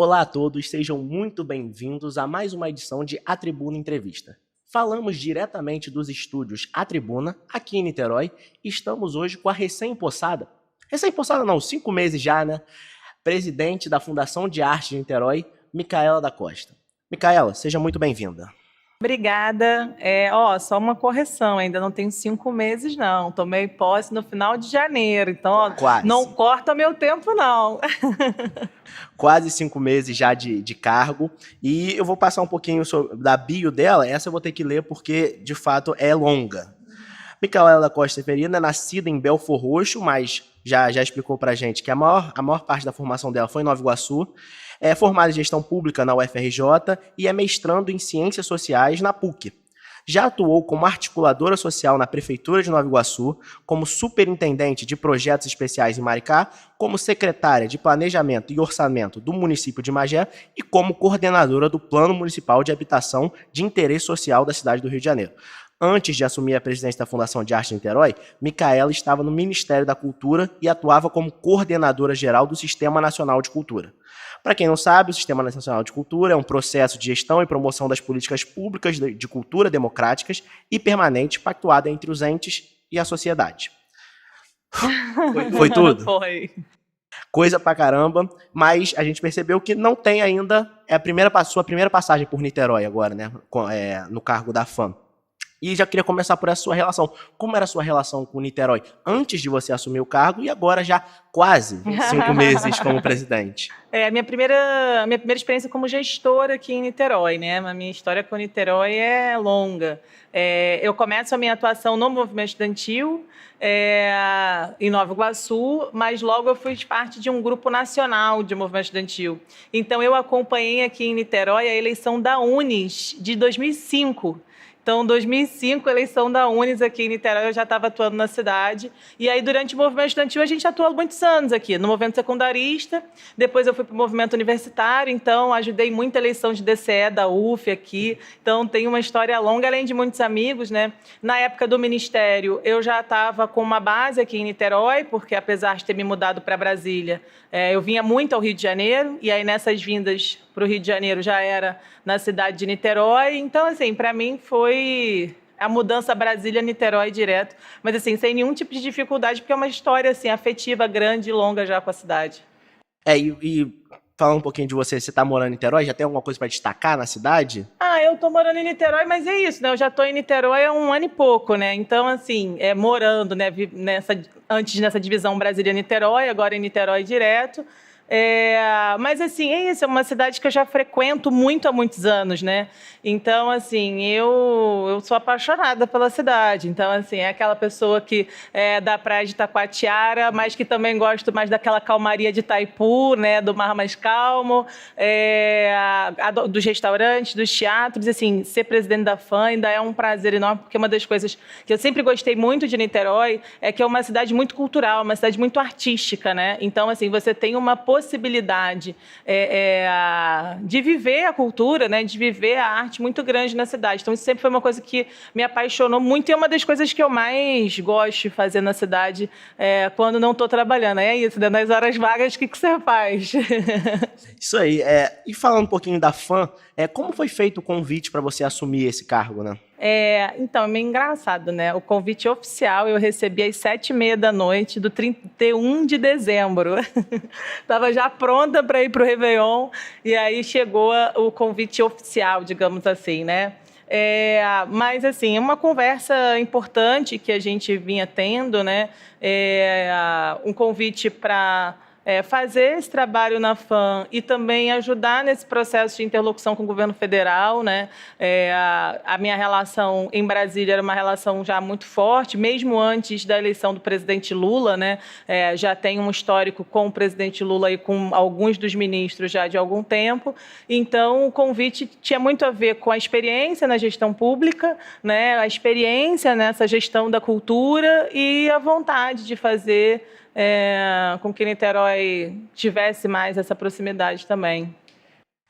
Olá a todos, sejam muito bem-vindos a mais uma edição de A Tribuna Entrevista. Falamos diretamente dos estúdios A Tribuna, aqui em Niterói, e estamos hoje com a recém-possada não, 5 meses já, né? Presidente da Fundação de Arte de Niterói, Micaela da Costa. Micaela, seja muito bem-vinda. Obrigada. Só uma correção, ainda não tenho 5 meses, não. Tomei posse no final de janeiro, então não corta meu tempo, não. Quase 5 meses já de cargo, e eu vou passar um pouquinho da bio dela, essa eu vou ter que ler porque, de fato, é longa. Micaela da Costa Severino é nascida em Belford Roxo, mas já explicou pra gente que a maior parte da formação dela foi em Nova Iguaçu. É formada em gestão pública na UFRJ e é mestrando em ciências sociais na PUC. Já atuou como articuladora social na Prefeitura de Nova Iguaçu, como superintendente de projetos especiais em Maricá, como secretária de Planejamento e Orçamento do município de Magé e como coordenadora do Plano Municipal de Habitação de Interesse Social da cidade do Rio de Janeiro. Antes de assumir a presidência da Fundação de Arte de Niterói, Micaela estava no Ministério da Cultura e atuava como coordenadora geral do Sistema Nacional de Cultura. Para quem não sabe, o Sistema Nacional de Cultura é um processo de gestão e promoção das políticas públicas de cultura democráticas e permanente pactuado entre os entes e a sociedade. Foi tudo? Foi. Coisa pra caramba, mas a gente percebeu que não tem ainda sua primeira passagem por Niterói agora, né, no cargo da FAM. E já queria começar por essa sua relação. Como era a sua relação com Niterói antes de você assumir o cargo e agora já quase 5 meses como presidente? A minha primeira experiência como gestora aqui em Niterói, né? A minha história com Niterói é longa. Eu começo a minha atuação no movimento estudantil em Nova Iguaçu, mas logo eu fui parte de um grupo nacional de movimento estudantil. Então eu acompanhei aqui em Niterói a eleição da UNES de 2005. Então, em 2005, a eleição da UNES aqui em Niterói, eu já estava atuando na cidade. E aí, durante o movimento estudantil, a gente atuou muitos anos aqui, no movimento secundarista. Depois eu fui para o movimento universitário, então ajudei muita eleição de DCE da UF aqui. Então, tem uma história longa, além de muitos amigos, né? Na época do Ministério, eu já estava com uma base aqui em Niterói, porque apesar de ter me mudado para Brasília, eu vinha muito ao Rio de Janeiro, e aí nessas vindas para o Rio de Janeiro já era na cidade de Niterói. Então, assim, para mim foi a mudança Brasília-Niterói direto, mas assim, sem nenhum tipo de dificuldade, porque é uma história assim, afetiva, grande e longa já com a cidade. E falando um pouquinho de você está morando em Niterói, já tem alguma coisa para destacar na cidade? Eu tô morando em Niterói, mas é isso, né? Eu já tô em Niterói há 1 ano e pouco, né? Então, assim, morando, né? Antes nessa divisão Brasília-Niterói, agora em Niterói direto. Mas assim, é isso, é uma cidade que eu já frequento muito há muitos anos, né? Então, assim, eu sou apaixonada pela cidade. Então, assim, é aquela pessoa que é da praia de Taquatiara, mas que também gosto mais daquela calmaria de Itaipu, né? Do mar mais calmo, dos restaurantes, dos teatros. Assim, ser presidente da FAM ainda é um prazer enorme, porque uma das coisas que eu sempre gostei muito de Niterói é que é uma cidade muito cultural, uma cidade muito artística, né? Então, assim, você tem uma possibilidade de viver a cultura, né, de viver a arte muito grande na cidade. Então, isso sempre foi uma coisa que me apaixonou muito e é uma das coisas que eu mais gosto de fazer na cidade quando não estou trabalhando. É isso, né? Nas horas vagas, o que você faz? Isso aí. E falando um pouquinho da FAM, como foi feito o convite para você assumir esse cargo, né? Então, é meio engraçado, né? O convite oficial eu recebi às 7h30 da noite do 31 de dezembro. Estava já pronta para ir para o Réveillon e aí chegou o convite oficial, digamos assim, né? Mas, assim, é uma conversa importante que a gente vinha tendo, né? Um convite para fazer esse trabalho na FAM e também ajudar nesse processo de interlocução com o governo federal, né? A minha relação em Brasília era uma relação já muito forte, mesmo antes da eleição do presidente Lula, né? Já tem um histórico com o presidente Lula e com alguns dos ministros já de algum tempo. Então, o convite tinha muito a ver com a experiência na gestão pública, né? A experiência nessa gestão da cultura e a vontade de fazer com que Niterói tivesse mais essa proximidade também.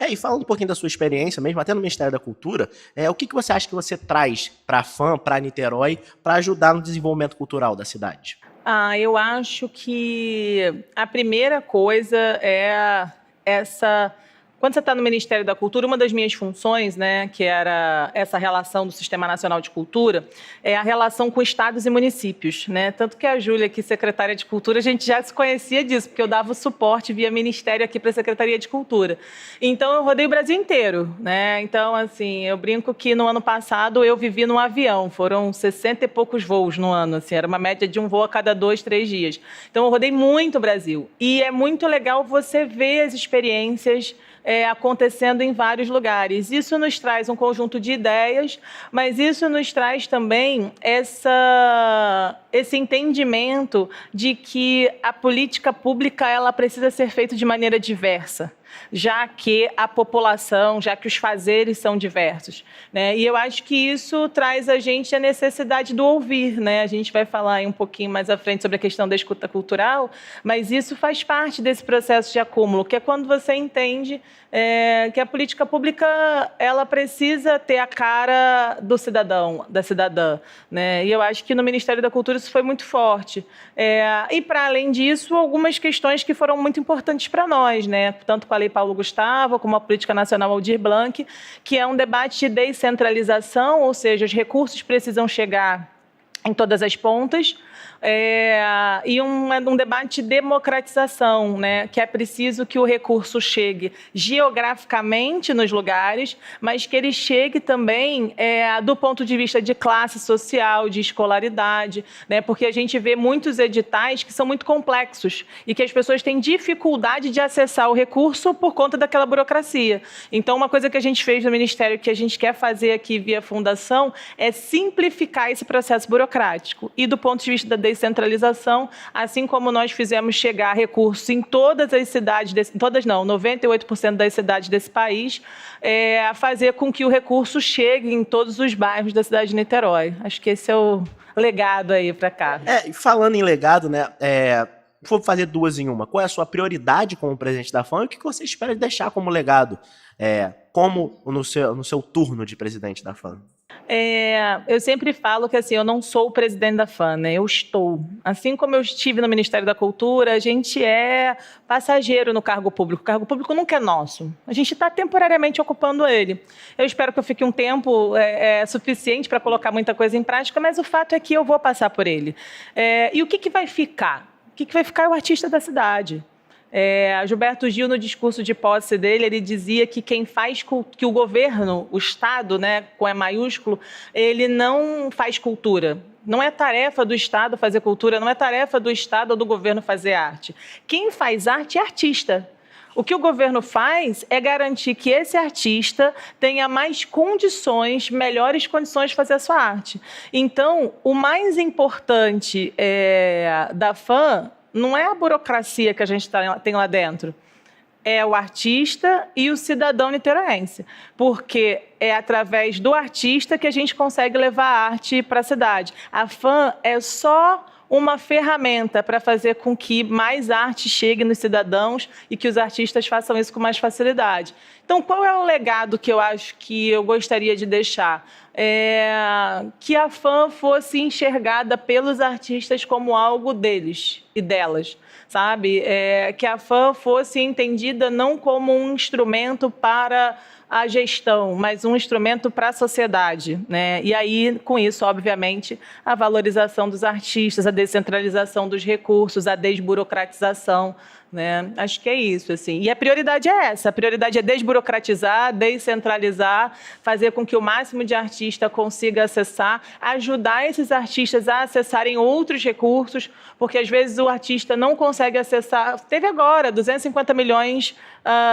E falando um pouquinho da sua experiência mesmo, até no Ministério da Cultura, o que você acha que você traz para a FAM, para Niterói, para ajudar no desenvolvimento cultural da cidade? Eu acho que a primeira coisa é essa Quando você está no Ministério da Cultura, uma das minhas funções, né, que era essa relação do Sistema Nacional de Cultura, é a relação com estados e municípios, né? Tanto que a Júlia, aqui, secretária de Cultura, a gente já se conhecia disso, porque eu dava o suporte via Ministério aqui para a Secretaria de Cultura. Então, eu rodei o Brasil inteiro, né? Então, assim, eu brinco que no ano passado eu vivi num avião, foram 60 e poucos voos no ano, assim, era uma média de um voo a cada 2, 3 dias. Então, eu rodei muito o Brasil. E é muito legal você ver as experiências acontecendo em vários lugares. Isso nos traz um conjunto de ideias, mas isso nos traz também esse entendimento de que a política pública ela precisa ser feita de maneira diversa, já que a população, já que os fazeres são diversos, né? E eu acho que isso traz a gente a necessidade do ouvir, né? A gente vai falar aí um pouquinho mais à frente sobre a questão da escuta cultural, mas isso faz parte desse processo de acúmulo, que é quando você entende que a política pública ela precisa ter a cara do cidadão, da cidadã, né? E eu acho que no Ministério da Cultura isso foi muito forte. E, para além disso, algumas questões que foram muito importantes para nós, né? Tanto com a Lei Paulo Gustavo, como a Política Nacional Aldir Blanc, que é um debate de descentralização, ou seja, os recursos precisam chegar em todas as pontas, e um debate de democratização, né? Que é preciso que o recurso chegue geograficamente nos lugares, mas que ele chegue também do ponto de vista de classe social, de escolaridade, né? Porque a gente vê muitos editais que são muito complexos e que as pessoas têm dificuldade de acessar o recurso por conta daquela burocracia. Então, uma coisa que a gente fez no Ministério, que a gente quer fazer aqui via Fundação, é simplificar esse processo burocrático. E do ponto de vista da descentralização, assim como nós fizemos chegar recursos em todas as cidades, 98% das cidades desse país, fazer com que o recurso chegue em todos os bairros da cidade de Niterói. Acho que esse é o legado aí para cá. Falando em legado, né, vou fazer duas em uma. Qual é a sua prioridade como presidente da FAM e o que você espera deixar como legado, como no seu turno de presidente da FAM? Eu sempre falo que assim, eu não sou o presidente da FAM, né? Eu estou. Assim como eu estive no Ministério da Cultura, a gente é passageiro no cargo público. O cargo público nunca é nosso. A gente está temporariamente ocupando ele. Eu espero que eu fique um tempo suficiente para colocar muita coisa em prática, mas o fato é que eu vou passar por ele. E o que vai ficar? O que vai ficar é o artista da cidade. Gilberto Gil, no discurso de posse dele, ele dizia que que o governo, o Estado, né, com E maiúsculo, ele não faz cultura. Não é tarefa do Estado fazer cultura, não é tarefa do Estado ou do governo fazer arte. Quem faz arte é artista. O que o governo faz é garantir que esse artista tenha mais condições, melhores condições de fazer a sua arte. Então, o mais importante da FAM não é a burocracia que a gente tem lá dentro, é o artista e o cidadão niteroense, porque é através do artista que a gente consegue levar a arte para a cidade. A FAM é só uma ferramenta para fazer com que mais arte chegue nos cidadãos e que os artistas façam isso com mais facilidade. Então, qual é o legado que eu acho que eu gostaria de deixar? Que a FAM fosse enxergada pelos artistas como algo deles e delas, sabe? Que a FAM fosse entendida não como um instrumento para a gestão, mas um instrumento para a sociedade, né? E aí, com isso, obviamente, a valorização dos artistas, a descentralização dos recursos, a desburocratização, né? Acho que é isso, assim. E a prioridade é essa, a prioridade é desburocratizar, descentralizar, fazer com que o máximo de artista consiga acessar, ajudar esses artistas a acessarem outros recursos, porque às vezes o artista não consegue acessar. Teve agora 250 milhões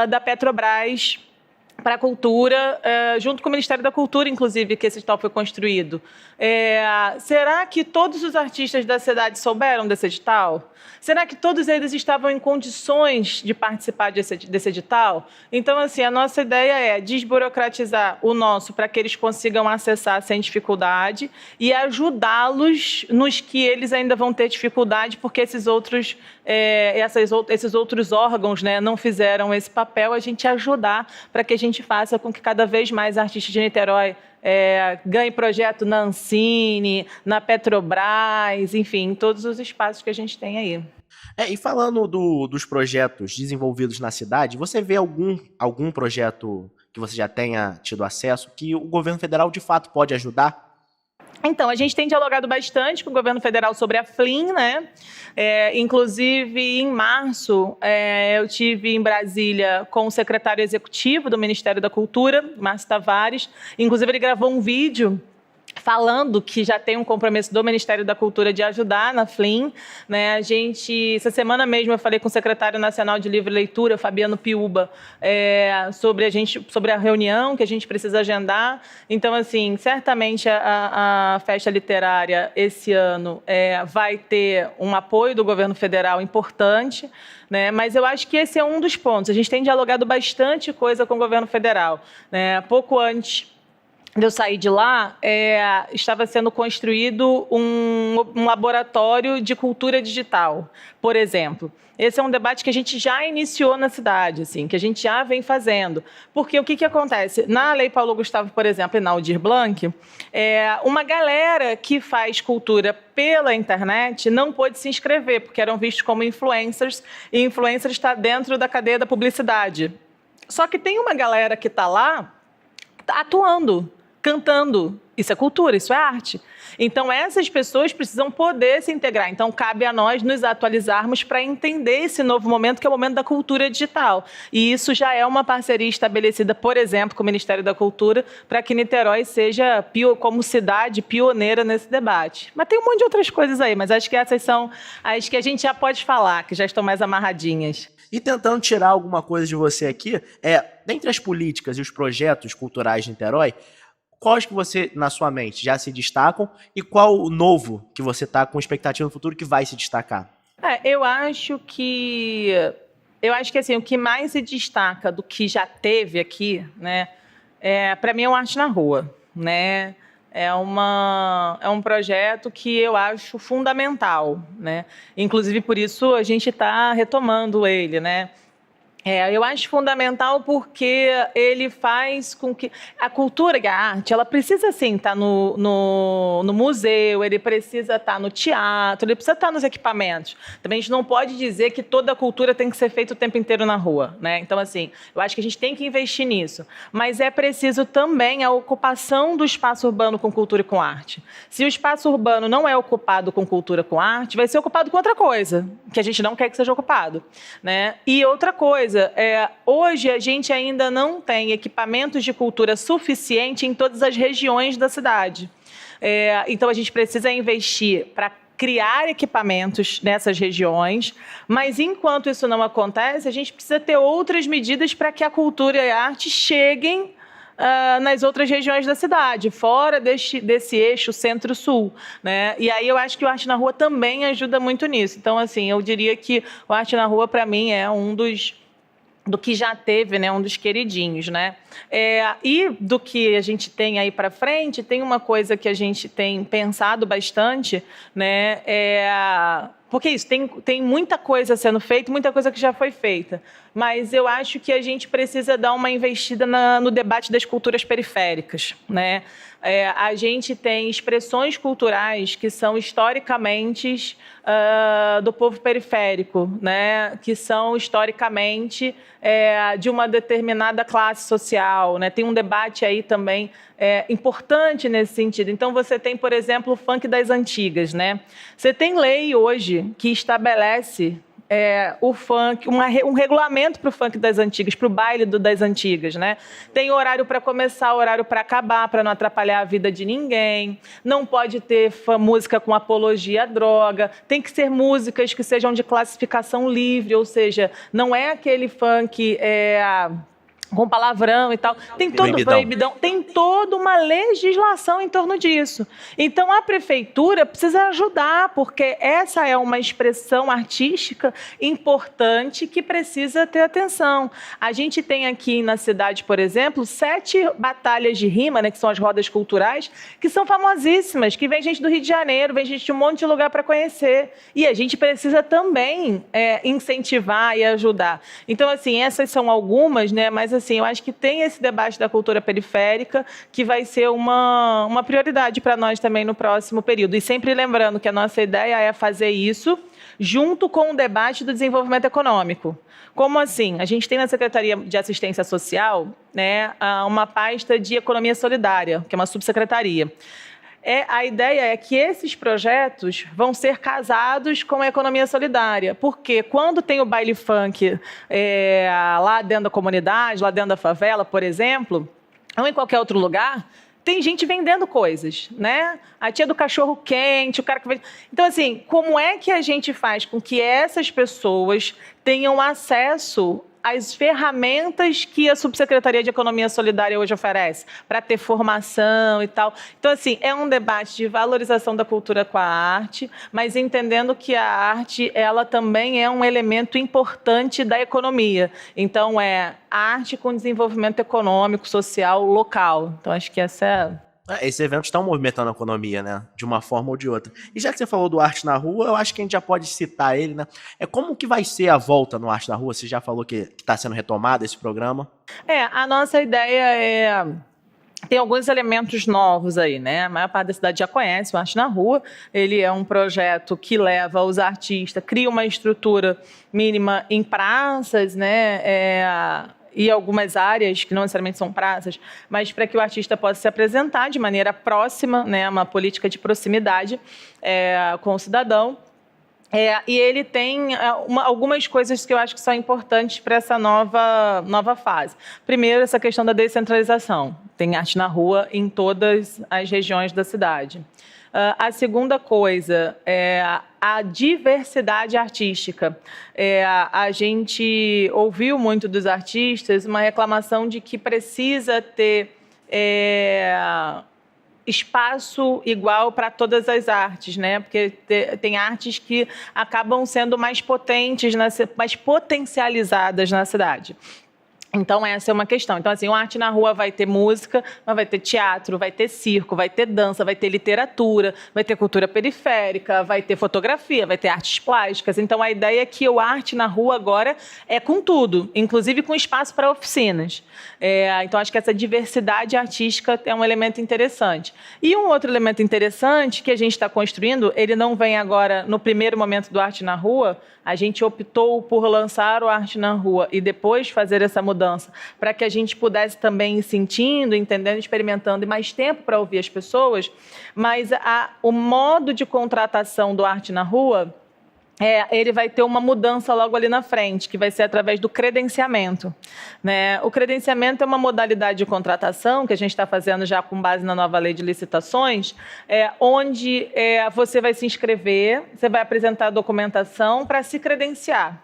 da Petrobras para a cultura, junto com o Ministério da Cultura, inclusive, que esse edital foi construído. Será que todos os artistas da cidade souberam desse edital? Será que todos eles estavam em condições de participar desse edital? Então, assim, a nossa ideia é desburocratizar o nosso para que eles consigam acessar sem dificuldade e ajudá-los nos que eles ainda vão ter dificuldade, porque esses outros órgãos, né, não fizeram esse papel, a gente ajudar para que a gente faça com que cada vez mais artistas de Niterói ganhe projeto na Ancine, na Petrobras, enfim, em todos os espaços que a gente tem aí. E falando dos projetos desenvolvidos na cidade, você vê algum projeto que você já tenha tido acesso que o governo federal de fato pode ajudar? Então, a gente tem dialogado bastante com o governo federal sobre a FLIM, né? Inclusive, em março, eu tive em Brasília com o secretário executivo do Ministério da Cultura, Márcio Tavares. Inclusive, ele gravou um vídeo falando que já tem um compromisso do Ministério da Cultura de ajudar na FLIM, né? Essa semana mesmo eu falei com o secretário nacional de livre leitura, Fabiano Piuba, sobre a reunião que a gente precisa agendar. Então, assim, certamente a festa literária esse ano vai ter um apoio do governo federal importante, né? Mas eu acho que esse é um dos pontos. A gente tem dialogado bastante coisa com o governo federal, né? Pouco antes de eu sair de lá, estava sendo construído um laboratório de cultura digital, por exemplo. Esse é um debate que a gente já iniciou na cidade, assim, que a gente já vem fazendo. Porque o que acontece? Na Lei Paulo Gustavo, por exemplo, e na Aldir Blanc, uma galera que faz cultura pela internet não pôde se inscrever, porque eram vistos como influencers, e influencer está dentro da cadeia da publicidade. Só que tem uma galera que está lá atuando, cantando. Isso é cultura, isso é arte. Então, essas pessoas precisam poder se integrar. Então, cabe a nós nos atualizarmos para entender esse novo momento, que é o momento da cultura digital. E isso já é uma parceria estabelecida, por exemplo, com o Ministério da Cultura, para que Niterói seja, como cidade, pioneira nesse debate. Mas tem um monte de outras coisas aí, mas acho que essas são as que a gente já pode falar, que já estão mais amarradinhas. E tentando tirar alguma coisa de você aqui, dentre as políticas e os projetos culturais de Niterói, quais que você, na sua mente, já se destacam e qual o novo que você está com expectativa no futuro que vai se destacar? Eu acho que assim, o que mais se destaca do que já teve aqui, né, para mim é o Arte na Rua, né? É um projeto que eu acho fundamental, né? Inclusive por isso a gente está retomando ele, né? Eu acho fundamental porque ele faz com que a cultura e a arte, ela precisa, sim, estar no museu, ele precisa estar no teatro, ele precisa estar nos equipamentos. Também a gente não pode dizer que toda a cultura tem que ser feita o tempo inteiro na rua, né? Então, assim, eu acho que a gente tem que investir nisso. Mas é preciso também a ocupação do espaço urbano com cultura e com arte. Se o espaço urbano não é ocupado com cultura e com arte, vai ser ocupado com outra coisa, que a gente não quer que seja ocupado, né? E outra coisa, hoje a gente ainda não tem equipamentos de cultura suficiente em todas as regiões da cidade. Então, a gente precisa investir para criar equipamentos nessas regiões, mas enquanto isso não acontece, a gente precisa ter outras medidas para que a cultura e a arte cheguem nas outras regiões da cidade, fora desse eixo centro-sul, né? E aí eu acho que o Arte na Rua também ajuda muito nisso. Então, assim, eu diria que o Arte na Rua, para mim, é do que já teve, né, um dos queridinhos, né? E do que a gente tem aí para frente, tem uma coisa que a gente tem pensado bastante, né? Porque isso, tem muita coisa sendo feita, muita coisa que já foi feita, mas eu acho que a gente precisa dar uma investida no debate das culturas periféricas, né? A gente tem expressões culturais que são historicamente do povo periférico, né? Que são historicamente de uma determinada classe social, né? Tem um debate aí também importante nesse sentido. Então, você tem, por exemplo, o funk das antigas, né? Você tem lei hoje que estabelece o funk, um regulamento para o funk das antigas, para o baile das antigas, né? Tem horário para começar, horário para acabar, para não atrapalhar a vida de ninguém. Não pode ter música com apologia à droga. Tem que ser músicas que sejam de classificação livre, ou seja, não é aquele funk com palavrão e tal, tem todo proibidão, tem toda uma legislação em torno disso. Então, a prefeitura precisa ajudar, porque essa é uma expressão artística importante que precisa ter atenção. A gente tem aqui na cidade, por exemplo, 7 batalhas de rima, né, que são as rodas culturais, que são famosíssimas, que vem gente do Rio de Janeiro, vem gente de um monte de lugar para conhecer. E a gente precisa também incentivar e ajudar. Então, assim, essas são algumas, né, mas assim, eu acho que tem esse debate da cultura periférica que vai ser uma prioridade para nós também no próximo período. E sempre lembrando que a nossa ideia é fazer isso junto com o debate do desenvolvimento econômico. Como assim? A gente tem na Secretaria de Assistência Social, né, uma pasta de economia solidária, que é uma subsecretaria. A ideia é que esses projetos vão ser casados com a economia solidária, porque quando tem o baile funk lá dentro da comunidade, lá dentro da favela, por exemplo, ou em qualquer outro lugar, tem gente vendendo coisas, né? A tia do cachorro quente, o cara que vende... Então, assim, como é que a gente faz com que essas pessoas tenham acesso às ferramentas que a Subsecretaria de Economia Solidária hoje oferece, para ter formação e tal? Então, assim, é um debate de valorização da cultura com a arte, mas entendendo que a arte, ela também é um elemento importante da economia. Então, arte com desenvolvimento econômico, social, local. Então, acho que essa é... Esses eventos estão movimentando a economia, né? De uma forma ou de outra. E já que você falou do Arte na Rua, eu acho que a gente já pode citar ele, né? Como que vai ser a volta no Arte na Rua? Você já falou que está sendo retomado esse programa? A nossa ideia tem alguns elementos novos aí, né? A maior parte da cidade já conhece o Arte na Rua. Ele é um projeto que leva os artistas, cria uma estrutura mínima em praças, né? E algumas áreas que não necessariamente são praças, mas para que o artista possa se apresentar de maneira próxima, né, uma política de proximidade com o cidadão. E ele tem algumas coisas que eu acho que são importantes para essa nova fase. Primeiro, essa questão da descentralização. Tem arte na rua em todas as regiões da cidade. A segunda coisa é a diversidade artística. A gente ouviu muito dos artistas uma reclamação de que precisa ter espaço igual para todas as artes, né? Porque tem artes que acabam sendo mais potentes, mais potencializadas na cidade. Então, essa é uma questão. Então, assim, o Arte na Rua vai ter música, mas vai ter teatro, vai ter circo, vai ter dança, vai ter literatura, vai ter cultura periférica, vai ter fotografia, vai ter artes plásticas. Então, a ideia é que o Arte na Rua agora é com tudo, inclusive com espaço para oficinas. Então, acho que essa diversidade artística é um elemento interessante. E um outro elemento interessante que a gente está construindo, ele não vem agora no primeiro momento do Arte na Rua, a gente optou por lançar o Arte na Rua e depois fazer essa mudança para que a gente pudesse também ir sentindo, entendendo, experimentando e mais tempo para ouvir as pessoas, mas o modo de contratação do Arte na Rua, ele vai ter uma mudança logo ali na frente, que vai ser através do credenciamento, né? O credenciamento é uma modalidade de contratação que a gente está fazendo já com base na nova lei de licitações, onde você vai se inscrever, você vai apresentar a documentação para se credenciar.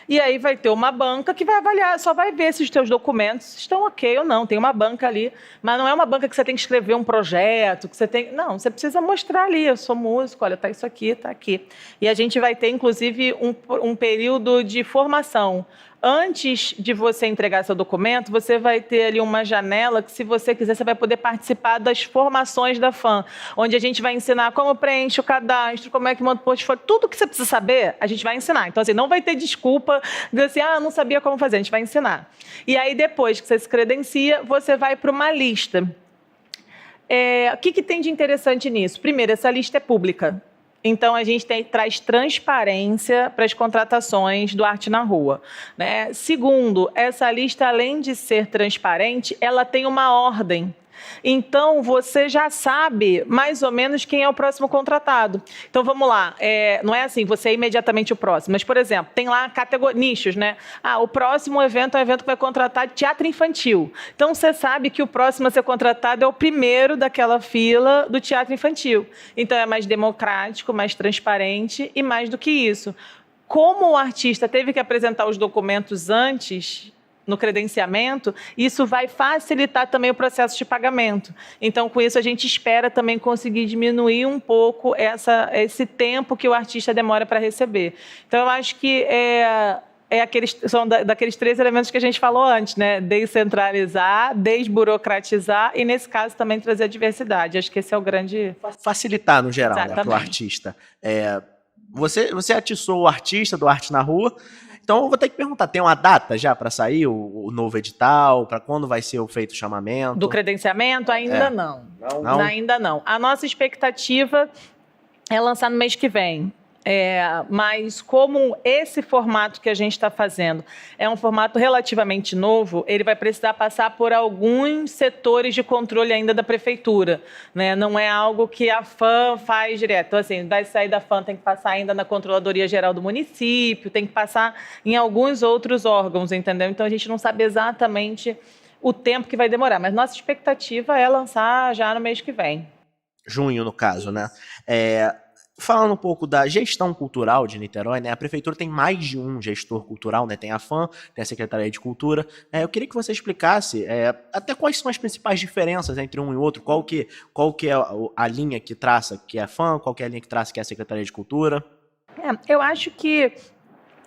E aí vai ter uma banca que vai avaliar, só vai ver se os teus documentos estão ok ou não. Tem uma banca ali, mas não é uma banca que você tem que escrever um projeto, que você tem... Não, você precisa mostrar ali, eu sou músico, olha, tá isso aqui, tá aqui. E a gente vai ter, inclusive, um período de formação. Antes de você entregar seu documento, você vai ter ali uma janela que, se você quiser, você vai poder participar das formações da FAM, onde a gente vai ensinar como preenche o cadastro, como é que monta o portfólio, tudo que você precisa saber, a gente vai ensinar. Então, assim, não vai ter desculpa de assim, não sabia como fazer, a gente vai ensinar. E aí, depois que você se credencia, você vai para uma lista. O que tem de interessante nisso? Primeiro, essa lista é pública. Então, a gente traz transparência para as contratações do Arte na Rua, né? Segundo, essa lista, além de ser transparente, ela tem uma ordem. Então, você já sabe mais ou menos quem é o próximo contratado. Então, vamos lá. Não é assim, você é imediatamente o próximo. Mas, por exemplo, tem lá nichos, né? O próximo evento é um evento que vai contratar teatro infantil. Então, você sabe que o próximo a ser contratado é o primeiro daquela fila do teatro infantil. Então, é mais democrático, mais transparente e mais do que isso. Como o artista teve que apresentar os documentos antes... no credenciamento, isso vai facilitar também o processo de pagamento. Então, com isso, a gente espera também conseguir diminuir um pouco esse tempo que o artista demora para receber. Então, eu acho que são daqueles 3 elementos que a gente falou antes, né? Descentralizar, desburocratizar e, nesse caso, também trazer a diversidade. Acho que esse é o grande... Facilitar, no geral, né, para o artista. Você atiçou o artista do Arte na Rua. Então eu vou ter que perguntar, tem uma data já para sair o novo edital? Para quando vai ser feito o chamamento? Do credenciamento? Ainda não. Não? Ainda não. A nossa expectativa é lançar no mês que vem. Mas como esse formato que a gente está fazendo é um formato relativamente novo, ele vai precisar passar por alguns setores de controle ainda da prefeitura, né? Não é algo que a FAM faz direto. Então, assim, vai sair da FAM, tem que passar ainda na Controladoria Geral do município, tem que passar em alguns outros órgãos, entendeu? Então, a gente não sabe exatamente o tempo que vai demorar, mas nossa expectativa é lançar já no mês que vem. Junho, no caso, né? Falando um pouco da gestão cultural de Niterói, né? A prefeitura tem mais de um gestor cultural, né? Tem a FAM, tem a Secretaria de Cultura. Eu queria que você explicasse até quais são as principais diferenças entre um e outro, qual que é a linha que traça que é a FAM, qual que é a linha que traça que é a Secretaria de Cultura. Eu acho que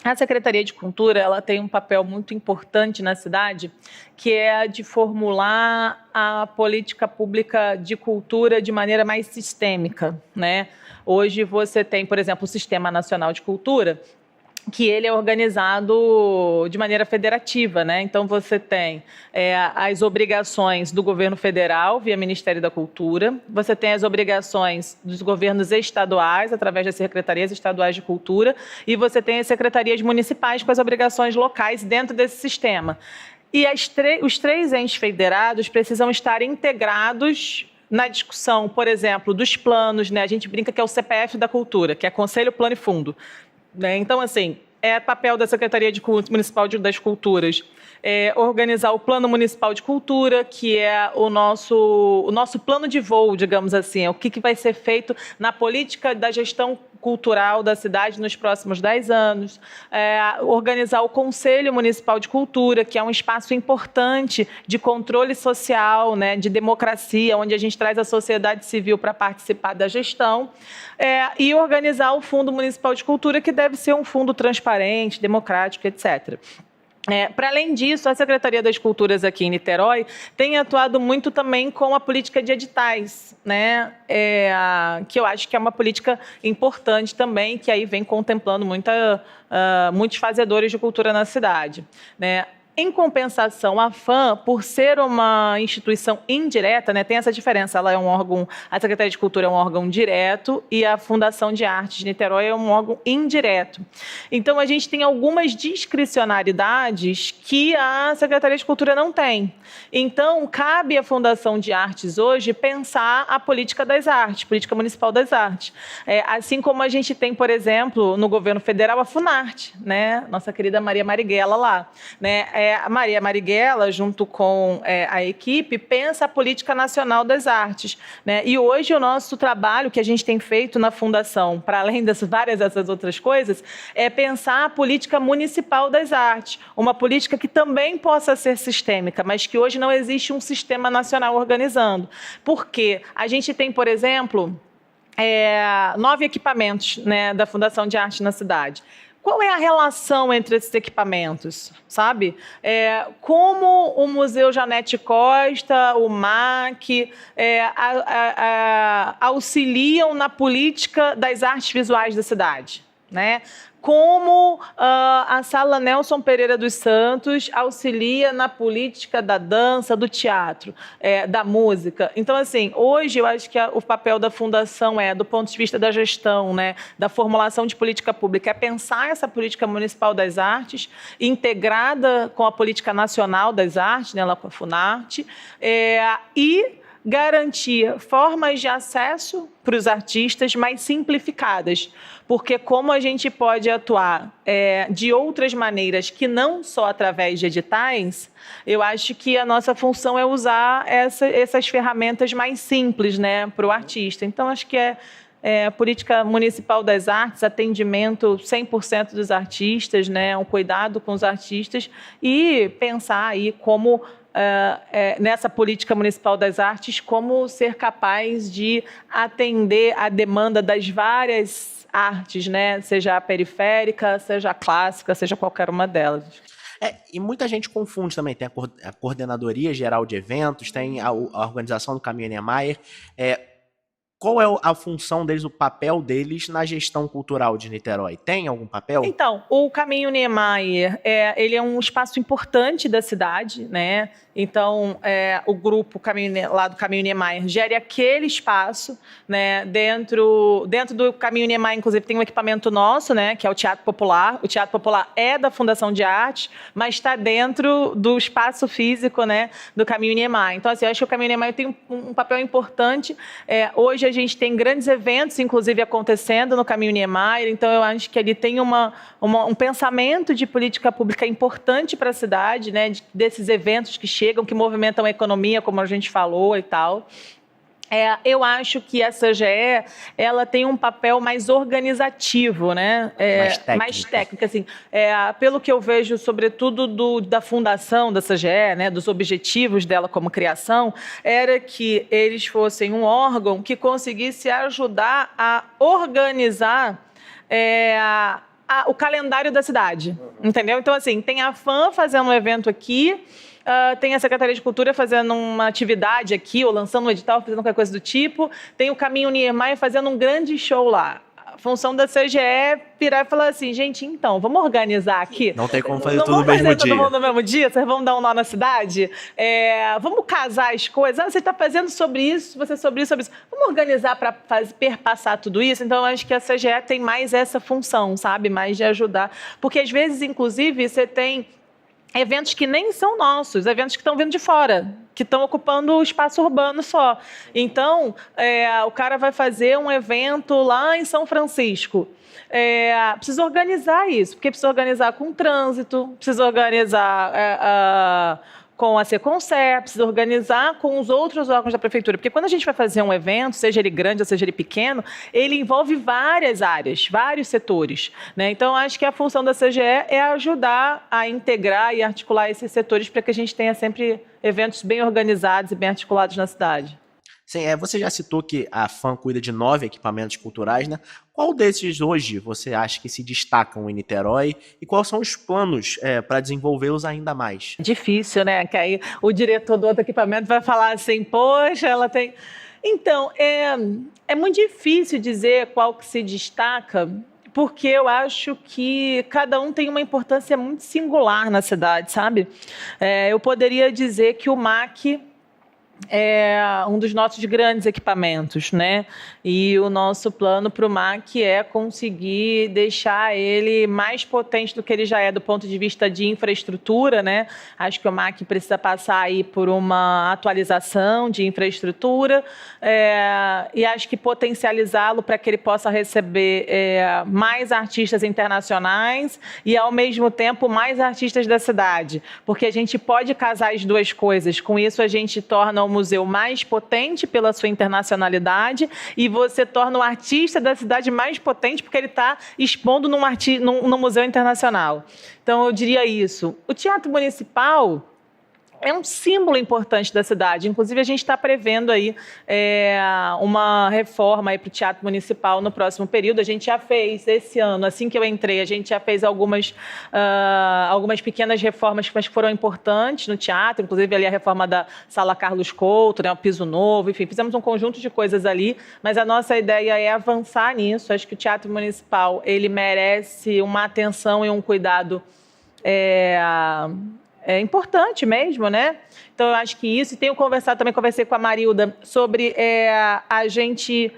a Secretaria de Cultura ela tem um papel muito importante na cidade, que é a de formular a política pública de cultura de maneira mais sistêmica, né? Hoje você tem, por exemplo, o Sistema Nacional de Cultura, que ele é organizado de maneira federativa, né? Então você tem as obrigações do governo federal via Ministério da Cultura, você tem as obrigações dos governos estaduais através das secretarias estaduais de cultura e você tem as secretarias municipais com as obrigações locais dentro desse sistema. E os três entes federados precisam estar integrados na discussão, por exemplo, dos planos, né? A gente brinca que é o CPF da cultura, que é Conselho, Plano e Fundo. Então, assim, é papel da Secretaria Municipal das Culturas organizar o Plano Municipal de Cultura, que é o nosso plano de voo, digamos assim, o que vai ser feito na política da gestão cultural da cidade nos próximos 10 anos, organizar o Conselho Municipal de Cultura, que é um espaço importante de controle social, né, de democracia, onde a gente traz a sociedade civil para participar da gestão, e organizar o Fundo Municipal de Cultura, que deve ser um fundo transparente, democrático, etc. Para além disso, a Secretaria das Culturas aqui em Niterói tem atuado muito também com a política de editais, né? Que eu acho que é uma política importante também, que aí vem contemplando muitos fazedores de cultura na cidade, né? Em compensação, a FAM, por ser uma instituição indireta, né, tem essa diferença, ela é um órgão, a Secretaria de Cultura é um órgão direto e a Fundação de Artes de Niterói é um órgão indireto. Então, a gente tem algumas discricionariedades que a Secretaria de Cultura não tem. Então, cabe à Fundação de Artes hoje pensar a política das artes, política municipal das artes. Assim como a gente tem, por exemplo, no governo federal, a Funarte, né, nossa querida Maria Marighella lá, né, a Maria Marighella, junto com a equipe, pensa a política nacional das artes, né? E hoje o nosso trabalho que a gente tem feito na Fundação, para além dessas outras coisas, é pensar a política municipal das artes, uma política que também possa ser sistêmica, mas que hoje não existe um sistema nacional organizando. Por quê? A gente tem, por exemplo, 9 equipamentos, né, da Fundação de Arte na cidade. Qual é a relação entre esses equipamentos, sabe? Como o Museu Janete Costa, o MAC, auxiliam na política das artes visuais da cidade, né? Como a Sala Nelson Pereira dos Santos auxilia na política da dança, do teatro, da música. Então, assim, hoje eu acho que o papel da Fundação do ponto de vista da gestão, né, da formulação de política pública, é pensar essa política municipal das artes, integrada com a política nacional das artes, né, lá com a Funarte, e garantir formas de acesso para os artistas mais simplificadas, porque como a gente pode atuar de outras maneiras que não só através de editais, eu acho que a nossa função é usar essas ferramentas mais simples, né, para o artista. Então, acho que a política municipal das artes, atendimento 100% dos artistas, né, um cuidado com os artistas e pensar aí como nessa política municipal das artes, como ser capaz de atender a demanda das várias artes, né? Seja a periférica, seja a clássica, seja qualquer uma delas. E muita gente confunde também, tem a Coordenadoria Geral de Eventos, tem a organização do Caminho Niemeyer. qual é a função deles, o papel deles na gestão cultural de Niterói? Tem algum papel? Então, o Caminho Niemeyer, ele é um espaço importante da cidade, né? Então, o grupo lá do Caminho Niemeyer gere aquele espaço, né? Dentro do Caminho Niemeyer, inclusive, tem um equipamento nosso, né? Que é o Teatro Popular. O Teatro Popular é da Fundação de Arte, mas está dentro do espaço físico, né? Do Caminho Niemeyer. Então, assim, eu acho que o Caminho Niemeyer tem um papel importante. Hoje a gente tem grandes eventos, inclusive, acontecendo no Caminho Niemeyer. Então, eu acho que ele tem um pensamento de política pública importante para a cidade, né? Desses eventos que chegam, que movimentam a economia, como a gente falou e tal. Eu acho que a CGE, ela tem um papel mais organizativo, né? Mais técnico, assim. Pelo que eu vejo, sobretudo da fundação da CGE, né? Dos objetivos dela como criação, era que eles fossem um órgão que conseguisse ajudar a organizar o calendário da cidade, entendeu? Então, assim, tem a FAM fazendo um evento aqui, tem a Secretaria de Cultura fazendo uma atividade aqui, ou lançando um edital, fazendo qualquer coisa do tipo, tem o Caminho Niemeyer fazendo um grande show lá. A função da CGE é virar e falar assim, gente, então, vamos organizar aqui? Não tem como fazer tudo no mesmo dia. Todo mundo no mesmo dia? Vocês vão dar um nó na cidade? Vamos casar as coisas? Você está fazendo sobre isso, você sobre isso. Vamos organizar para perpassar tudo isso? Então, eu acho que a CGE tem mais essa função, sabe? Mais de ajudar. Porque, às vezes, inclusive, você tem eventos que nem são nossos, eventos que estão vindo de fora, que estão ocupando o espaço urbano só. Então, o cara vai fazer um evento lá em São Francisco. Precisa organizar isso, porque precisa organizar com o trânsito, precisa organizar com a Seconcer, precisa organizar com os outros órgãos da prefeitura. Porque quando a gente vai fazer um evento, seja ele grande ou seja ele pequeno, ele envolve várias áreas, vários setores, né? Então, acho que a função da CGE é ajudar a integrar e articular esses setores para que a gente tenha sempre eventos bem organizados e bem articulados na cidade. Sim, você já citou que a FAM cuida de 9 equipamentos culturais, né? Qual desses hoje você acha que se destacam em Niterói e quais são os planos para desenvolvê-los ainda mais? Difícil, né? Que aí o diretor do outro equipamento vai falar assim, poxa, ela tem... Então, é muito difícil dizer qual que se destaca, porque eu acho que cada um tem uma importância muito singular na cidade, sabe? Eu poderia dizer que o MAC é um dos nossos grandes equipamentos, né? E o nosso plano para o MAC é conseguir deixar ele mais potente do que ele já é do ponto de vista de infraestrutura, né? Acho que o MAC precisa passar aí por uma atualização de infraestrutura e acho que potencializá-lo para que ele possa receber mais artistas internacionais e, ao mesmo tempo, mais artistas da cidade, porque a gente pode casar as duas coisas. Com isso, a gente torna o museu mais potente pela sua internacionalidade e você torna o artista da cidade mais potente porque ele está expondo num museu internacional. Então, eu diria isso. O Teatro Municipal é um símbolo importante da cidade. Inclusive, a gente está prevendo aí uma reforma para o Teatro Municipal no próximo período. A gente já fez esse ano, assim que eu entrei, a gente já fez algumas pequenas reformas que foram importantes no teatro, inclusive ali a reforma da Sala Carlos Couto, né, o piso novo, enfim, fizemos um conjunto de coisas ali, mas a nossa ideia é avançar nisso. Acho que o Teatro Municipal ele merece uma atenção e um cuidado importante mesmo, né? Então, eu acho que isso, e conversei com a Marilda sobre a gente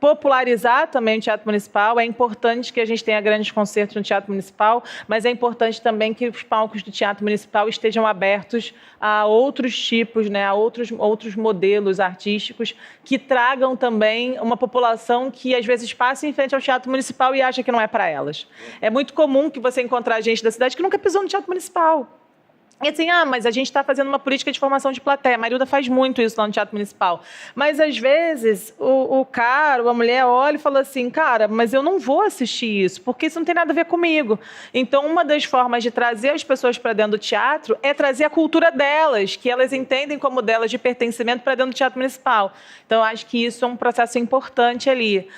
popularizar também o Teatro Municipal. É importante que a gente tenha grandes concertos no Teatro Municipal, mas é importante também que os palcos do Teatro Municipal estejam abertos a outros tipos, né, a outros modelos artísticos que tragam também uma população que às vezes passa em frente ao Teatro Municipal e acha que não é para elas. É muito comum que você encontrar gente da cidade que nunca pisou no Teatro Municipal. E assim, mas a gente está fazendo uma política de formação de plateia. A Marilda faz muito isso lá no Teatro Municipal. Mas, às vezes, o cara, a mulher olha e fala assim, cara, mas eu não vou assistir isso, porque isso não tem nada a ver comigo. Então, uma das formas de trazer as pessoas para dentro do teatro é trazer a cultura delas, que elas entendem como delas de pertencimento para dentro do Teatro Municipal. Então, eu acho que isso é um processo importante ali.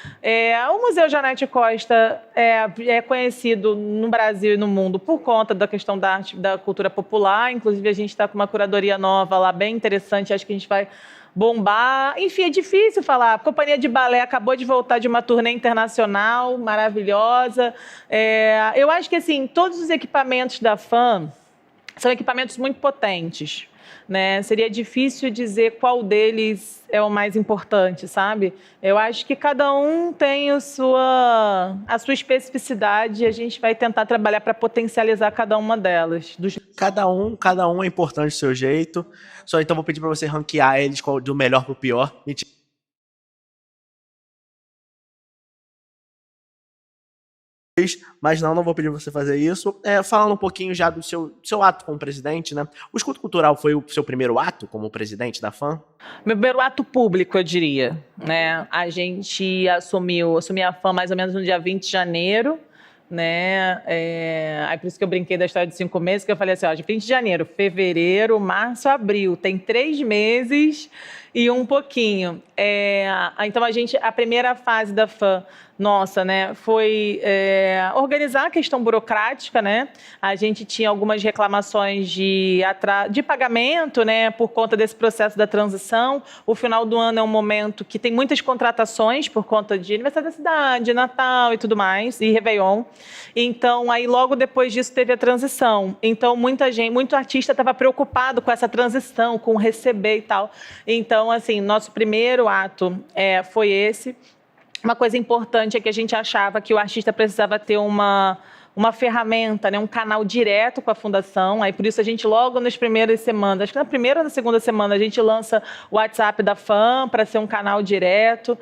O Museu Janete Costa é conhecido no Brasil e no mundo por conta da questão da arte, da cultura popular, lá, inclusive a gente está com uma curadoria nova lá, bem interessante, acho que a gente vai bombar. Enfim, é difícil falar. A Companhia de Balé acabou de voltar de uma turnê internacional maravilhosa. Eu acho que, assim, todos os equipamentos da FAM são equipamentos muito potentes, né? Seria difícil dizer qual deles é o mais importante, sabe? Eu acho que cada um tem a sua especificidade e a gente vai tentar trabalhar para potencializar cada uma delas. Cada um é importante do seu jeito. Só então vou pedir para você ranquear eles do melhor pro pior. Mentira. Mas não vou pedir pra você fazer isso. Falando um pouquinho já do seu ato como presidente, né? O Escuta Cultural foi o seu primeiro ato como presidente da FAM? Meu primeiro ato público, eu diria, né? A gente assumi a FAM mais ou menos no dia 20 de janeiro, né? Aí por isso que eu brinquei da história de 5 meses, que eu falei assim, ó, de 20 de janeiro, fevereiro, março, abril, tem 3 meses e um pouquinho. Então a primeira fase da FAM nossa, né, foi organizar a questão burocrática, né? A gente tinha algumas reclamações de pagamento, né, por conta desse processo da transição. O final do ano é um momento que tem muitas contratações por conta de aniversário da cidade, Natal e tudo mais, e Réveillon. Então, aí logo depois disso teve a transição. Então, muito artista estava preocupado com essa transição, com receber e tal. Então, assim, nosso primeiro ato foi esse. Uma coisa importante é que a gente achava que o artista precisava ter uma ferramenta, né, um canal direto com a fundação. Aí por isso a gente logo nas primeiras semanas, acho que na primeira ou na segunda semana, a gente lança o WhatsApp da FAM para ser um canal direto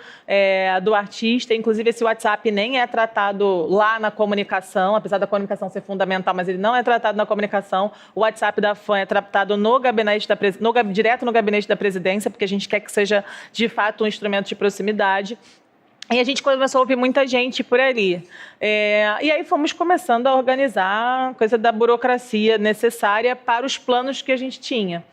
do artista. Inclusive esse WhatsApp nem é tratado lá na comunicação, apesar da comunicação ser fundamental, mas ele não é tratado na comunicação. O WhatsApp da FAM é tratado direto no gabinete da presidência, porque a gente quer que seja de fato um instrumento de proximidade. E a gente começou a ouvir muita gente por ali. E aí fomos começando a organizar a coisa da burocracia necessária para os planos que a gente tinha.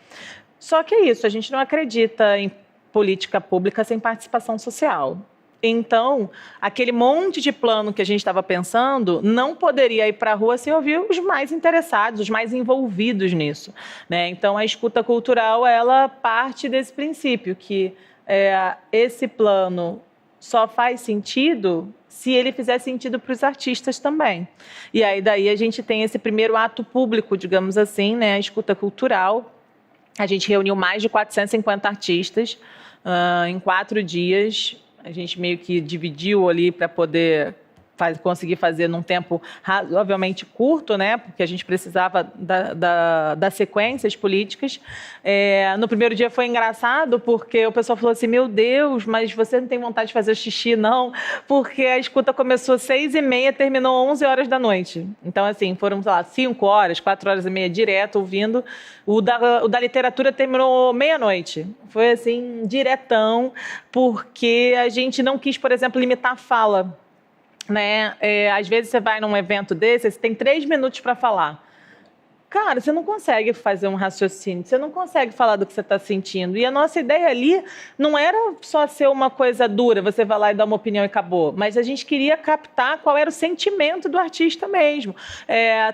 Só que é isso, a gente não acredita em política pública sem participação social. Então, aquele monte de plano que a gente estava pensando não poderia ir para a rua sem ouvir os mais interessados, os mais envolvidos nisso, né? Então, a escuta cultural, ela parte desse princípio, que esse plano só faz sentido se ele fizer sentido para os artistas também. E aí daí a gente tem esse primeiro ato público, digamos assim, né, a escuta cultural. A gente reuniu mais de 450 artistas em 4 dias. A gente meio que dividiu ali para poder conseguir fazer num tempo razoavelmente curto, né? Porque a gente precisava das sequências políticas. No primeiro dia foi engraçado, porque o pessoal falou assim, meu Deus, mas você não tem vontade de fazer xixi, não? Porque a escuta começou às 6h30, terminou 11 horas da noite. Então, assim, foram, sei lá, 5 horas, 4 horas e meia direto, ouvindo. O da literatura terminou meia-noite. Foi, assim, diretão, porque a gente não quis, por exemplo, limitar a fala, né? Às vezes você vai num evento desse, você tem 3 minutos para falar. Cara, você não consegue fazer um raciocínio, você não consegue falar do que você está sentindo. E a nossa ideia ali não era só ser uma coisa dura, você vai lá e dá uma opinião e acabou. Mas a gente queria captar qual era o sentimento do artista mesmo.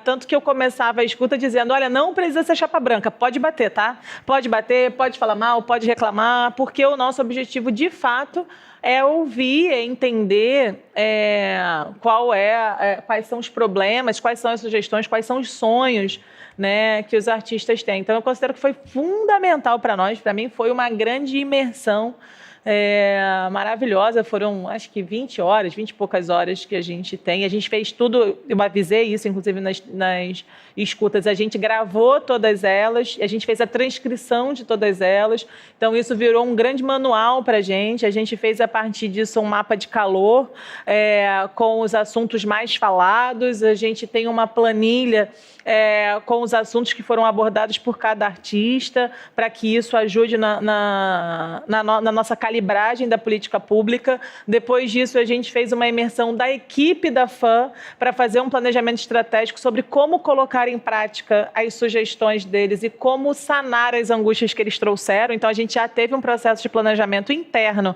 Tanto que eu começava a escuta dizendo, olha, não precisa ser chapa branca, pode bater, tá? Pode bater, pode falar mal, pode reclamar, porque o nosso objetivo, de fato, é ouvir, é entender quais são os problemas, quais são as sugestões, quais são os sonhos, né, que os artistas têm. Então, eu considero que foi fundamental para nós. Para mim, foi uma grande imersão maravilhosa. Foram, acho que 20 e poucas horas que a gente tem. A gente fez tudo, eu avisei isso, inclusive, nas escutas. A gente gravou todas elas, a gente fez a transcrição de todas elas. Então, isso virou um grande manual para a gente. A gente fez, a partir disso, um mapa de calor com os assuntos mais falados. A gente tem uma planilha com os assuntos que foram abordados por cada artista, para que isso ajude na nossa calibragem da política pública. Depois disso, a gente fez uma imersão da equipe da FAM para fazer um planejamento estratégico sobre como colocar em prática as sugestões deles e como sanar as angústias que eles trouxeram. Então, a gente já teve um processo de planejamento interno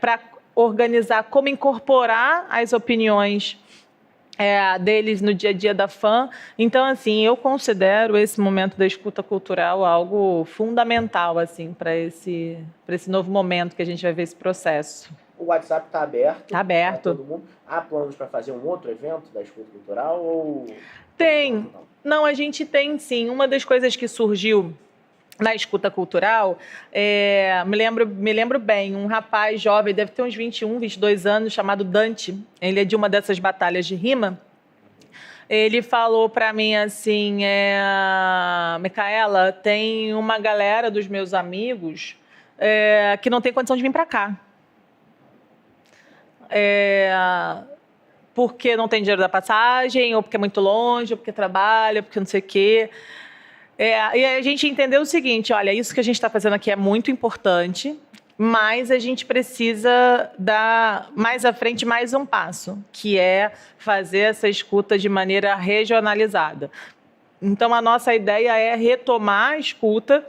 para organizar como incorporar as opiniões deles no dia a dia da FAM. Então, assim, eu considero esse momento da escuta cultural algo fundamental, assim, para esse novo momento que a gente vai ver esse processo. O WhatsApp está aberto? Está aberto. Pra todo mundo. Há planos para fazer um outro evento da escuta cultural? Ou... Tem. Não, a gente tem, sim. Uma das coisas que surgiu na escuta cultural, me lembro bem, um rapaz jovem, deve ter uns 21, 22 anos, chamado Dante. Ele é de uma dessas batalhas de rima. Ele falou para mim assim, Micaela, tem uma galera dos meus amigos que não tem condição de vir para cá. Porque não tem dinheiro da passagem, ou porque é muito longe, ou porque trabalha, ou porque não sei o quê. E a gente entendeu o seguinte, olha, isso que a gente está fazendo aqui é muito importante, mas a gente precisa dar mais à frente mais um passo, que é fazer essa escuta de maneira regionalizada. Então, a nossa ideia é retomar a escuta,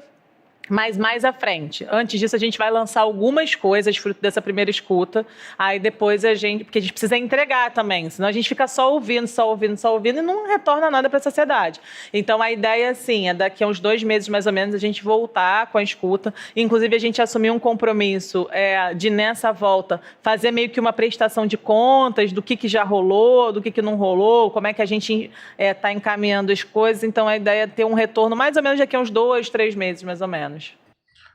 mas mais à frente. Antes disso, a gente vai lançar algumas coisas fruto dessa primeira escuta. Aí depois porque a gente precisa entregar também, senão a gente fica só ouvindo e não retorna nada para a sociedade. Então a ideia, assim, é daqui a uns 2 meses mais ou menos a gente voltar com a escuta. Inclusive a gente assumiu um compromisso de nessa volta fazer meio que uma prestação de contas do que já rolou, do que não rolou, como é que a gente está encaminhando as coisas. Então a ideia é ter um retorno mais ou menos daqui a uns 2, 3 meses mais ou menos.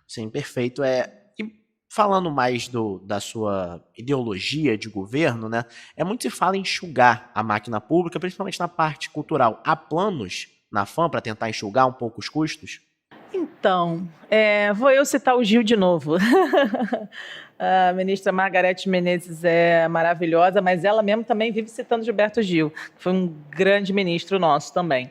Sim, perfeito. E falando mais da sua ideologia de governo, né? Muito se fala em enxugar a máquina pública, principalmente na parte cultural. Há planos na FAM para tentar enxugar um pouco os custos? Então, vou eu citar o Gil de novo. A ministra Margarete Menezes é maravilhosa, mas ela mesmo também vive citando Gilberto Gil, que foi um grande ministro nosso também.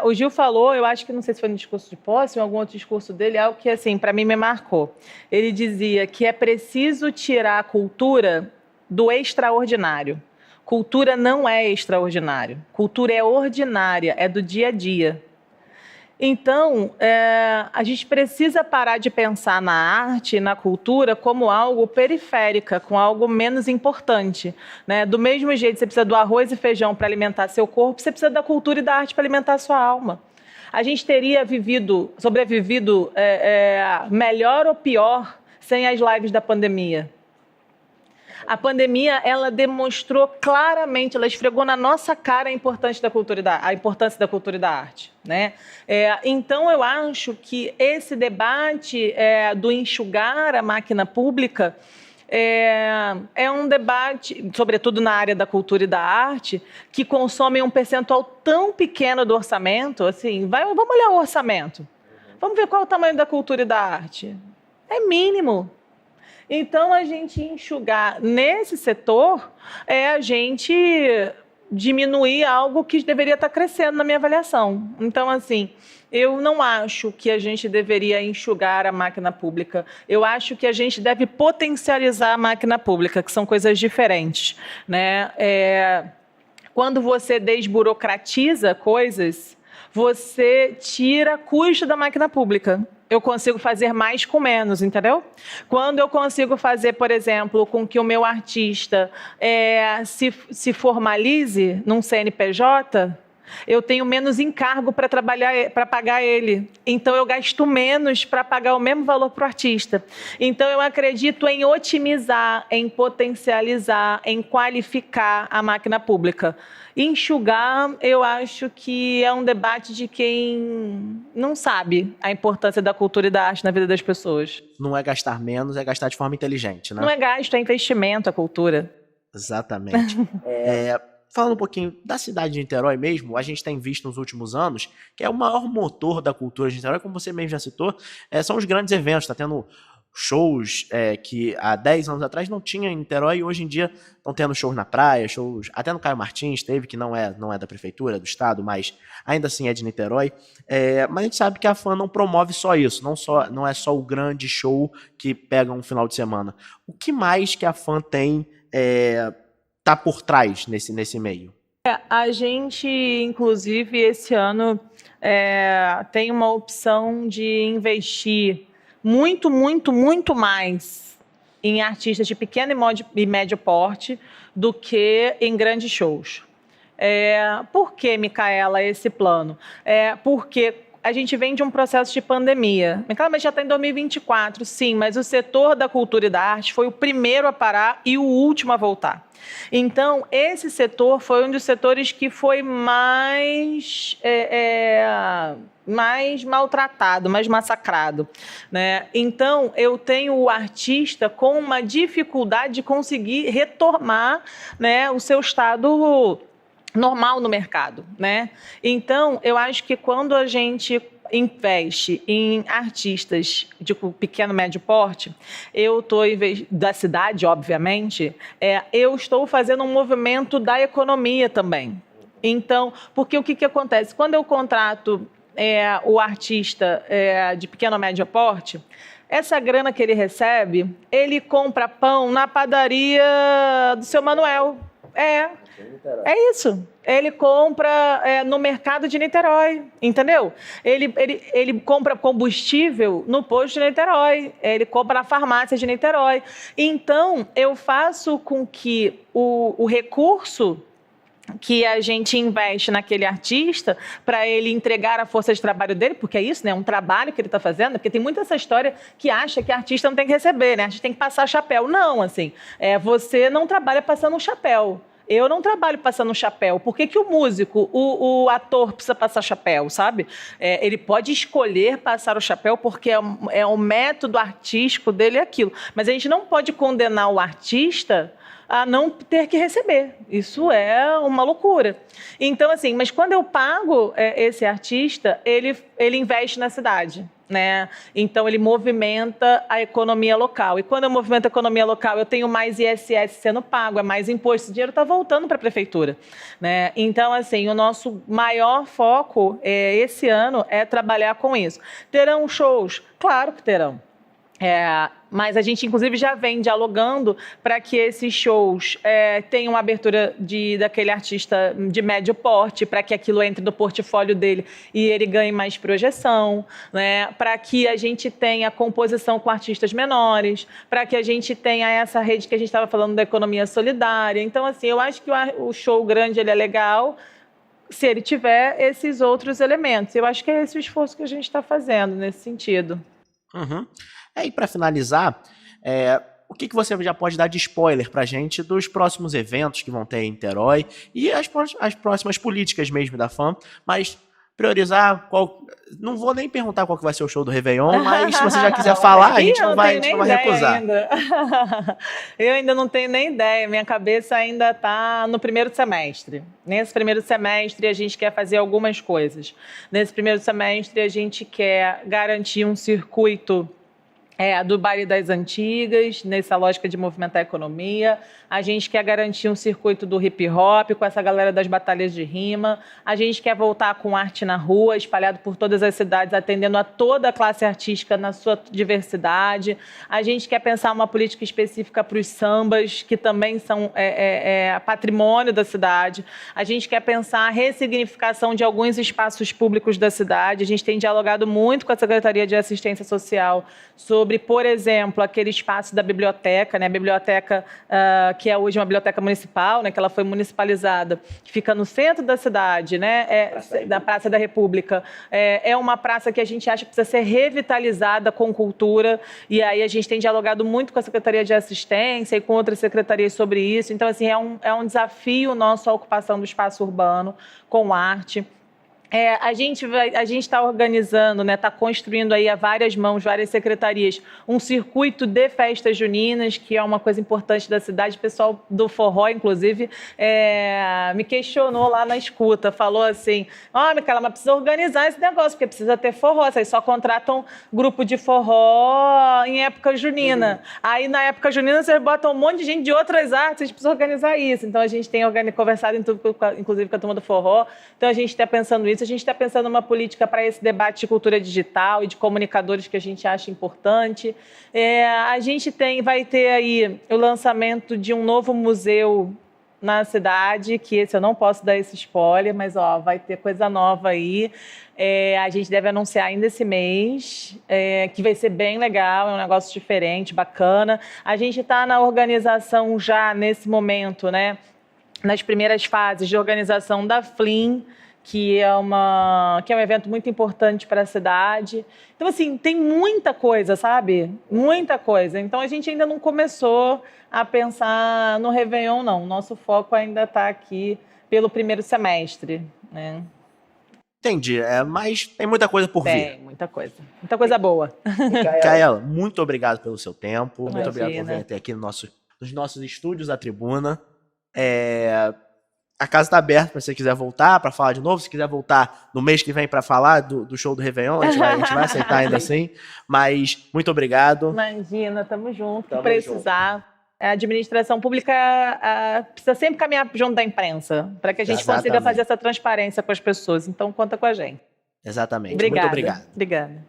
O Gil falou, eu acho que não sei se foi no discurso de posse ou em algum outro discurso dele, algo que assim, para mim me marcou. Ele dizia que é preciso tirar a cultura do extraordinário. Cultura não é extraordinário, cultura é ordinária, é do dia a dia. Então, a gente precisa parar de pensar na arte e na cultura como algo periférica, com algo menos importante, né? Do mesmo jeito que você precisa do arroz e feijão para alimentar seu corpo, você precisa da cultura e da arte para alimentar sua alma. A gente teria sobrevivido melhor ou pior sem as lives da pandemia. A pandemia, ela demonstrou claramente, ela esfregou na nossa cara a importância da cultura e da arte, né? Então, eu acho que esse debate do enxugar a máquina pública é um debate, sobretudo na área da cultura e da arte, que consome um percentual tão pequeno do orçamento, assim, vamos olhar o orçamento, vamos ver qual é o tamanho da cultura e da arte. É mínimo. Então, a gente enxugar nesse setor a gente diminuir algo que deveria estar crescendo na minha avaliação. Então, assim, eu não acho que a gente deveria enxugar a máquina pública. Eu acho que a gente deve potencializar a máquina pública, que são coisas diferentes, né? Quando você desburocratiza coisas, você tira custo da máquina pública. Eu consigo fazer mais com menos, entendeu? Quando eu consigo fazer, por exemplo, com que o meu artista se formalize num CNPJ, eu tenho menos encargo para trabalhar, para pagar ele. Então, eu gasto menos para pagar o mesmo valor para o artista. Então, eu acredito em otimizar, em potencializar, em qualificar a máquina pública. Enxugar, eu acho que é um debate de quem não sabe a importância da cultura e da arte na vida das pessoas. Não é gastar menos, é gastar de forma inteligente, né? Não é gasto, é investimento a cultura. Exatamente. Falando um pouquinho da cidade de Niterói mesmo, a gente tem visto nos últimos anos que é o maior motor da cultura de Niterói, como você mesmo já citou, são os grandes eventos. Está tendo shows que há 10 anos atrás não tinha em Niterói e hoje em dia estão tendo shows na praia, shows até no Caio Martins teve, que não é da prefeitura, do estado, mas ainda assim é de Niterói. Mas a gente sabe que a FAM não promove só isso, não é só o grande show que pega um final de semana. O que mais que a FAM tem tá por trás nesse meio? A gente, inclusive, esse ano tem uma opção de investir muito, muito, muito mais em artistas de pequeno e médio porte do que em grandes shows. Por que, Micaela, esse plano? Porque a gente vem de um processo de pandemia. Micaela, mas já está em 2024, sim, mas o setor da cultura e da arte foi o primeiro a parar e o último a voltar. Então, esse setor foi um dos setores que foi mais maltratado, mais massacrado, né? Então, eu tenho o artista com uma dificuldade de conseguir retomar, né, o seu estado normal no mercado, né? Então, eu acho que quando a gente investe em artistas de pequeno, médio porte, eu estou, da cidade, obviamente, eu estou fazendo um movimento da economia também. Então, porque o que acontece? Quando eu contrato o artista de pequeno, médio porte, essa grana que ele recebe, ele compra pão na padaria do seu Manuel. É isso. Ele compra no mercado de Niterói, entendeu? Ele compra combustível no posto de Niterói, ele compra na farmácia de Niterói. Então, eu faço com que o recurso que a gente investe naquele artista para ele entregar a força de trabalho dele, porque é isso, né? É um trabalho que ele está fazendo, porque tem muita essa história que acha que artista não tem que receber, né? A gente tem que passar chapéu. Não, assim, você não trabalha passando um chapéu. Eu não trabalho passando um chapéu. Por que o músico, o ator precisa passar chapéu, sabe? Ele pode escolher passar o chapéu porque o método artístico dele é aquilo. Mas a gente não pode condenar o artista a não ter que receber. Isso é uma loucura. Então, assim, mas quando eu pago esse artista, ele investe na cidade, né? Então, ele movimenta a economia local. E quando eu movimento a economia local, eu tenho mais ISS sendo pago, é mais imposto. Esse dinheiro está voltando para a prefeitura, né? Então, assim, o nosso maior foco esse ano é trabalhar com isso. Terão shows? Claro que terão. Mas a gente, inclusive, já vem dialogando para que esses shows tenham uma abertura daquele artista de médio porte, para que aquilo entre no portfólio dele e ele ganhe mais projeção, né? Para que a gente tenha composição com artistas menores, para que a gente tenha essa rede que a gente estava falando da economia solidária. Então, assim, eu acho que o show grande ele é legal se ele tiver esses outros elementos. Eu acho que é esse o esforço que a gente está fazendo nesse sentido. Uhum. E para finalizar, o que você já pode dar de spoiler para a gente dos próximos eventos que vão ter em Niterói e as próximas políticas mesmo da FAM, mas priorizar qual... Não vou nem perguntar qual que vai ser o show do Réveillon, mas se você já quiser falar, a gente não vai recusar. Ainda. Eu ainda não tenho nem ideia, minha cabeça ainda está no primeiro semestre. Nesse primeiro semestre, a gente quer fazer algumas coisas. Nesse primeiro semestre, a gente quer garantir um circuito do baile das antigas, nessa lógica de movimentar a economia. A gente quer garantir um circuito do hip hop com essa galera das batalhas de rima. A gente quer voltar com arte na rua, espalhado por todas as cidades, atendendo a toda a classe artística na sua diversidade. A gente quer pensar uma política específica para os sambas, que também são patrimônio da cidade. A gente quer pensar a ressignificação de alguns espaços públicos da cidade. A gente tem dialogado muito com a Secretaria de Assistência Social sobre, por exemplo, aquele espaço da biblioteca, né? A biblioteca que é hoje uma biblioteca municipal, né? Que ela foi municipalizada, que fica no centro da cidade, né? Da Praça da República. É uma praça que a gente acha que precisa ser revitalizada com cultura, e aí a gente tem dialogado muito com a Secretaria de Assistência e com outras secretarias sobre isso. Então, assim, é um desafio nosso a ocupação do espaço urbano com arte. A gente está organizando, né, está construindo aí a várias mãos, várias secretarias, um circuito de festas juninas, que é uma coisa importante da cidade. O pessoal do forró, inclusive, me questionou lá na escuta, falou assim: Micaela, mas precisa organizar esse negócio, porque precisa ter forró, vocês só contratam grupo de forró em época junina. Aí, na época junina, vocês botam um monte de gente de outras artes, vocês precisam organizar isso. Então, a gente tem conversado, inclusive, com a turma do forró. Então, a gente está pensando isso. A gente está pensando numa política para esse debate de cultura digital e de comunicadores que a gente acha importante. A gente vai ter aí o lançamento de um novo museu na cidade, que esse eu não posso dar esse spoiler, mas vai ter coisa nova aí. A gente deve anunciar ainda esse mês, que vai ser bem legal, é um negócio diferente, bacana. A gente está na organização já nesse momento, né? nas primeiras fases de organização da Flim, que é um evento muito importante para a cidade. Então, assim, tem muita coisa, sabe? Muita coisa. Então, a gente ainda não começou a pensar no Réveillon, não. Nosso foco ainda está aqui pelo primeiro semestre, né? Entendi, mas tem muita coisa por vir. Tem, muita coisa. Muita coisa boa. Micaela, muito obrigado pelo seu tempo. Imagina. Muito obrigado por vir até aqui nos nossos estúdios da Tribuna. A casa está aberta para você quiser voltar, para falar de novo. Se quiser voltar no mês que vem para falar do show do Réveillon, a gente vai aceitar ainda assim. Mas muito obrigado. Imagina, tamo junto. Tamo Precisar. junto. A administração pública precisa sempre caminhar junto da imprensa, para que a gente consiga fazer essa transparência com as pessoas. Então, conta com a gente. Exatamente. Obrigada. Muito obrigado. Obrigada.